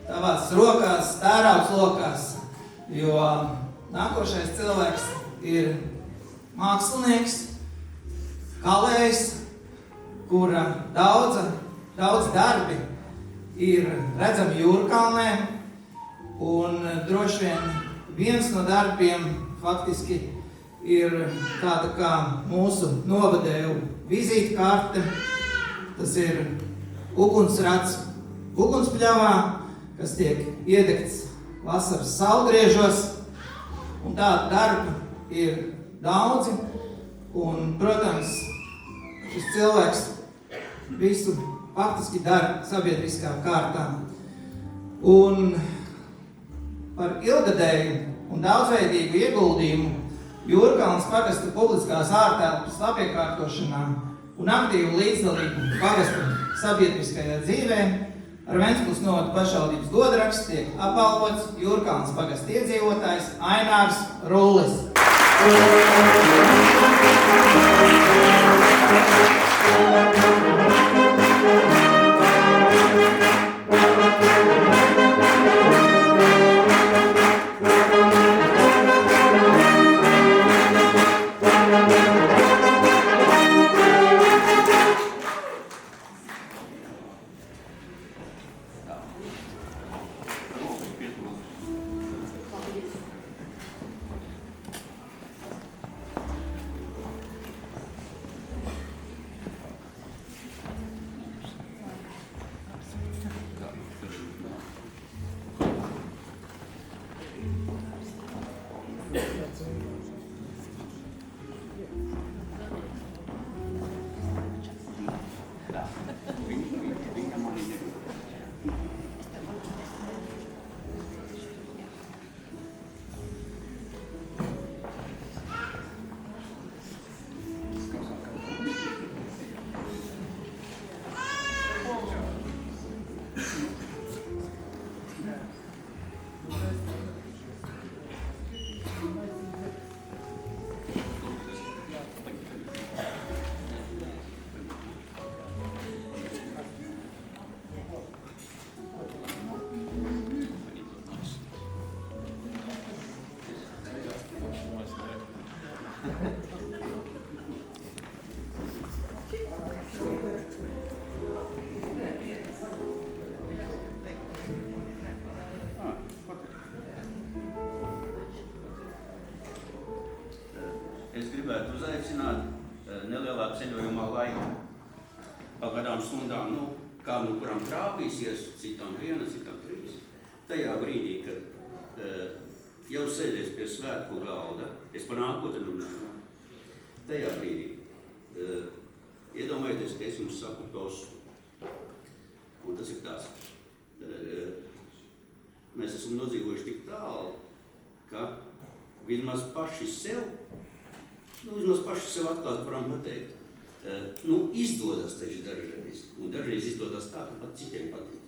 tavās rokās, tērauds lokās, jo nākošais cilvēks ir mākslinieks, kalējs, kura daudz darbi ir redzami Jūrkalnē, un droši vien viens no darbiem faktiski ir tāda kā mūsu novadēju vizītkarte. Tas ir ugunsrats ugunspļavā, kas tiek iedegts vasaras saulgriežos, un tāda darba ir daudzi, un, protams, šis cilvēks visu faktiski dara sabiedriskā kārtā. Un par ilgadēju un daudzveidīgu ieguldījumu Jūrkalnes pagasta publiskās ārtelpas labiekārtošanā un aktīvu līdzdalību pagasta sabiedriskajā dzīvē ar Ventspils novada pašvaldības godraksts tiek apbalvots Jūrkalnes pagasta iedzīvotājs Ainārs Rullis. Es gribētu uzaicināt nelielā ceļojumā laikā. Pa kādām stundām, kā kuram trāpīsies, citam viena, citam trīs. Tajā brīdī, kad jau sēdies pie svētku galda, es par nākotni runāju. Tajā brīdī iedomājieties, ka es jums saku tostu. Un tas ir tās. Mēs esam nodzīvojuši tik tālu, ka vismaz paši sev atklāt varam pateikt. Izdodas taču dažreiz. Un dažreiz izdodas tā, ka pat citiem patīk.